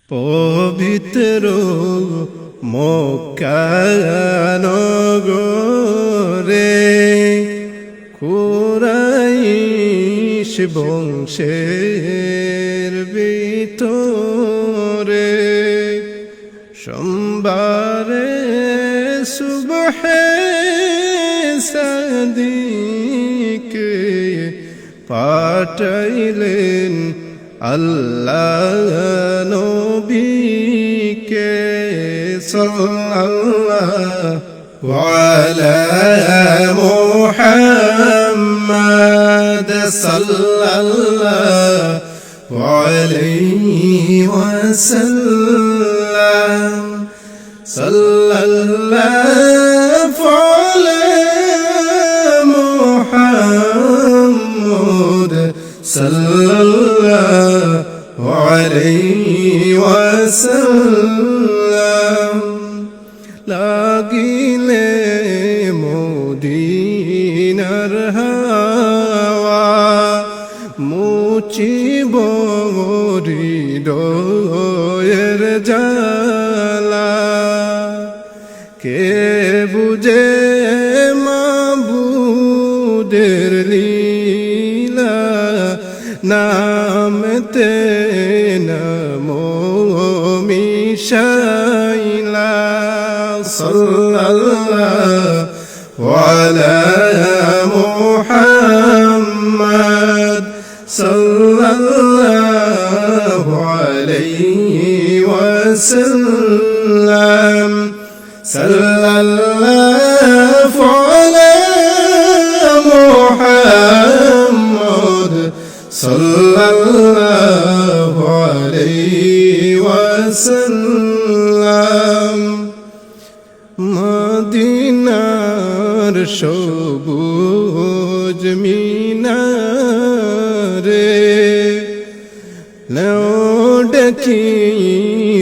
পবিত্র মক্কা নগরে কুরাইশ বংশের ভিতরে সোমবারে সুবহে সাদিকে পাঠাইলেন আল্লাহ নবীকে সাল্লাল্লাহু আলা মুহাম্মাদ সাল্লাল্লাহু আলাইহি ওয়াসাল্লাম সাল্লাল্লাহু আলা মুহাম্মাদ সাল্লাল্লাহু আলাইহি ওয়াসাল্লাম লাগিলে মদিনার হাওয়া মুচিব হৃদয়ের জ্বালা কে বুঝে মাবুদের লীলা নামতে নমো মিশাইলা সাল্লাল্লাহু আলা মুহাম্মাদ সাল্লাল্লাহু আলাইহি ওয়াসাল্লাম সাল্লাল্লাহু আলা মুহাম্মাদ সাল্লাল্লাহু আলাইহি ওয়াসাল্লাম মদিনার সবুজ মিনারে লৌডকি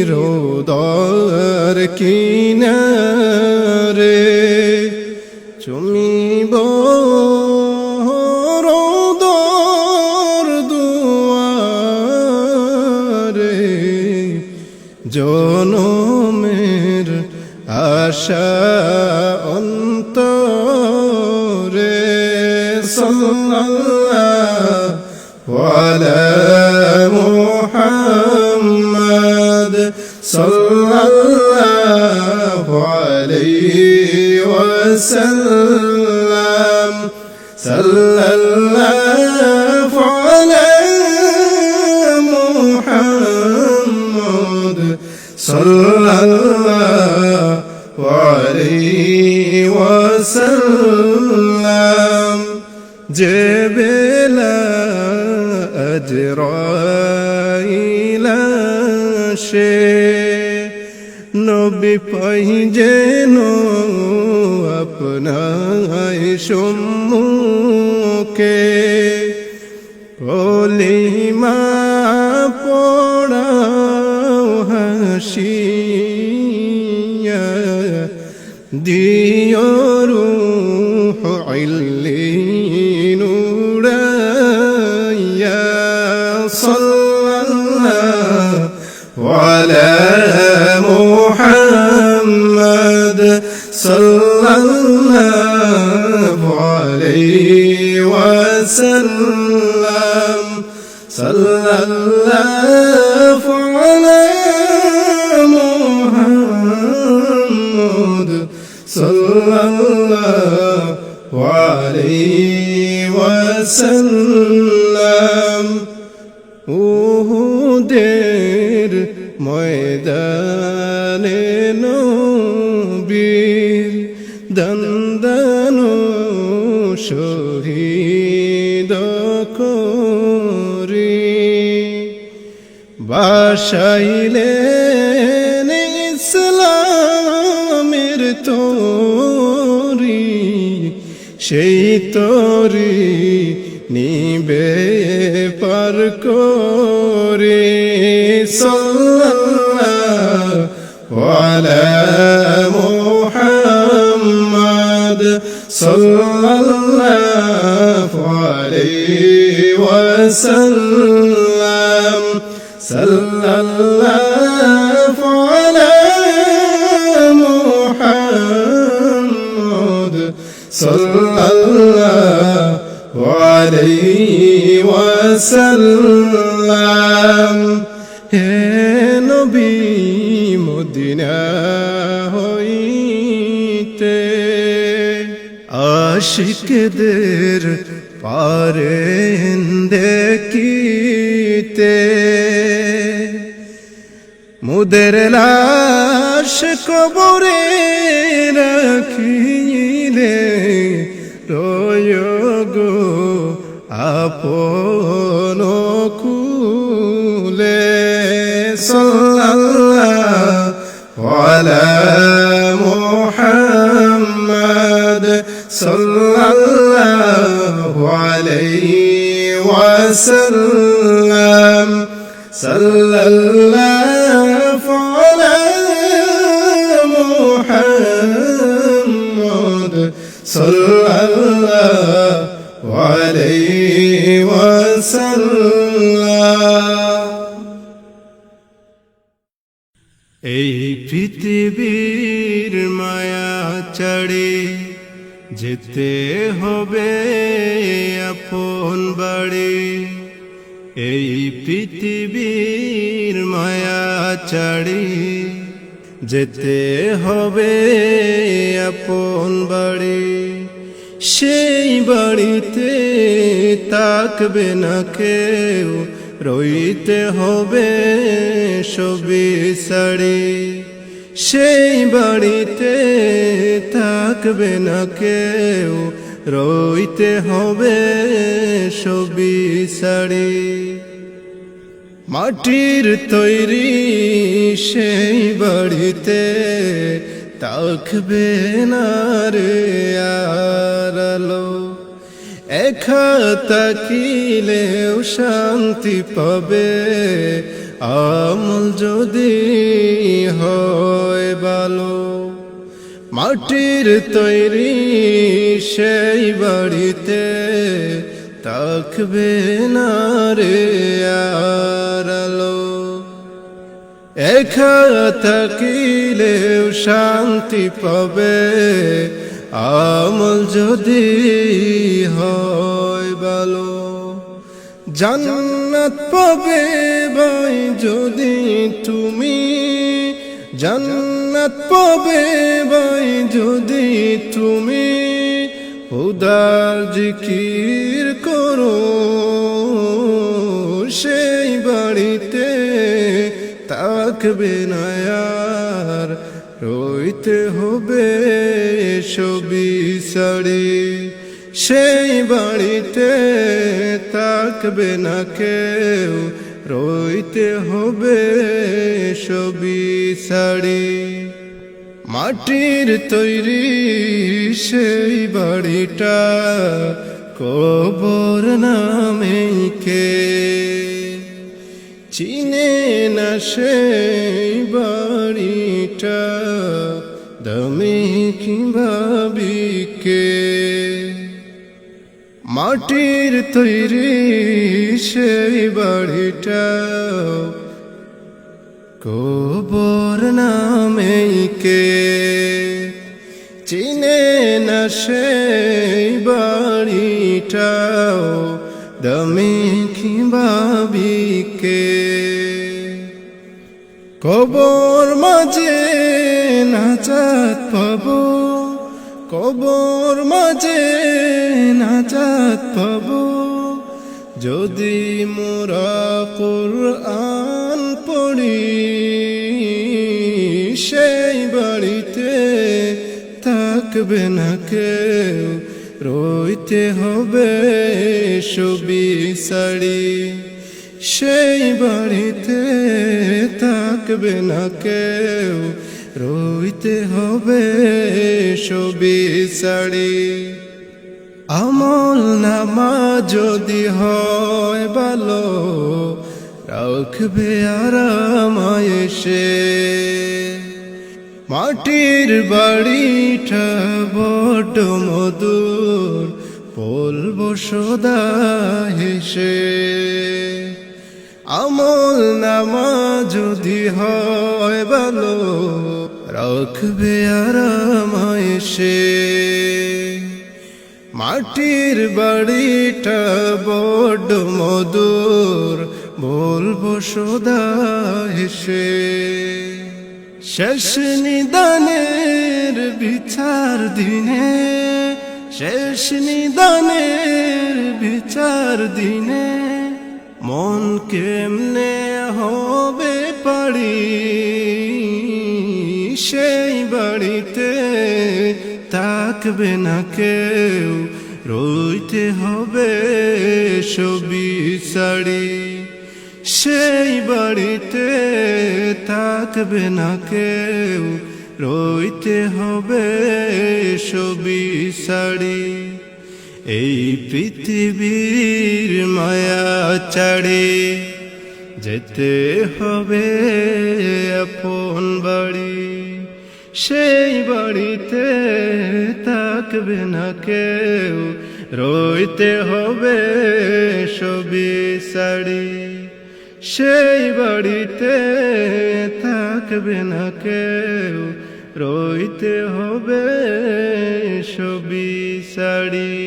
রোদর কিনারে চুমিব জনমের আশা অন্তরে সাল্লাল্লাহু আলা মুহাম্মাদ সাল্লাল্লাহু আলাইহি ওয়াসাল্লাম সাল্লাল্লাহু আলা মুহাম্মাদ সাল্লাল্লাহু আলাইহি ওয়াসাল্লাম যে বেলা আজরাইল আসে নবী পাই যেন আপনার সম্মুখে কলিমা পড়াও হাসিয়া দিও রূহ ইল্লিন উড়াইয়া সাল্লাল্লাহু আলা মুহাম্মাদ সাল্লাল্লাহু আলাইহি ওয়াসাল্লাম সাল্লাল্লাহু আলা মুহাম্মাদ সাল্লাল্লাহু আলাইহি ওয়াসাল্লাম উহুদের ময়দানে নবীর দন্দন শহীদ করি বাসাইলেন ইসলামের তরি সেই তরি নিবে পার করে সাল্লাল্লাহু আলা মুহাম্মাদ সাল্লাল্লাহু আলাইহি ওয়াসাল্লাম সাল্লাল্লাহু সাল্লাল্লাহু আলাইহি ওয়াসাল্লাম হে নবী মদিনা হইতে আশিকদের পারেন দেখিতে মুদের লাশ কবরে রাখিলে রয় গো আপন কুলে সাল্লাল্লাহু আলা মুহাম্মদ সাল্লাল্লাহু আলাইহি ওয়াসাল্লাম সাল্লাল্লাহু আলা মুহাম্মদ সাল্লাল্লাহু আলাইহি ওয়াসাল্লাম এই পৃথিবীর মায়া ছাড়ে যেতে হবে আপন বাড়ি এই পৃথিবীর মায়া ছাড়ি যেতে হবে আপন বাড়ি সেই বাড়িতে থাকবে না কেউ রইতে হবে সবই সাড়ে সেই বাড়িতে থাকবে না কেউ রইতে হবে সবই সাড়ে মাটির তৈরি সেই বাড়িতে থাকবে না রে আর আলো একা তাকিলেও শান্তি পাবে আমল যদি হয় ভালো মাটির তৈরি সেই বাড়িতে থাকবে না রে আর আলো একা থাকিলেও শান্তি পাবে আমল যদি হয় ভালো জান্নাত পাবে ভাই যদি তুমি জান্নাত পাবে ভাই যদি তুমি খোদার জিকির করো সেই বাড়িতে থাকবে না আর রইতে হবে সবই সাড়ে সেই বাড়িতে থাকবে না কেউ রইতে হবে সবই সাড়ে মাটির তৈরি সেই বাড়িটা কবর নামে কে চিনে না সেই বাড়িটা দামি কিংবা বিকে মাটির তৈরি সেই বাড়িটা কবর নামে কে চিনে না সেই বাড়িটাও দামি কিংবা বিকে কবর মাঝে নাজাত পাবো কবর মাঝে নাজাত পাবো যদি মোরা কুরআন পড়ি সেই বাড়িতে থাকবে না কেউ রইতে হবে সবই সাড়ি সেই বাড়িতে থাকবে না কেউ রইতে হবে সবই সাড়ি আমল নামা যদি হয় ভালো রাখবে আরামায় সে মাটির বাড়িটা বড় মধুর বলবো সদা হেসে আমল নামা যদি হয় ভালো রাখবে আরামায় সে মাটির বাড়িটা বড্ড মধুর, বলবো সদা হেসে। শেষ নিদানের বিচার দিনে, শেষ নিদানের বিচার দিনে, মন কেমনে হবে পারি, সেই বাড়িতে থাকবে না কেউ, রইতে হবে সবই সারি। সেই বাড়িতে থাকবে না কেউ, রইতে হবে সবই সারি। এই পৃথিবীর মায়া ছাড়ে যেতে হবে আপন বাড়ি, সেই বাড়িতে থাকবে না কেউ, রইতে হবে সবই সারি। সেই বাড়িতে থাকবে না কেউ, রইতে হবে সবই সারি।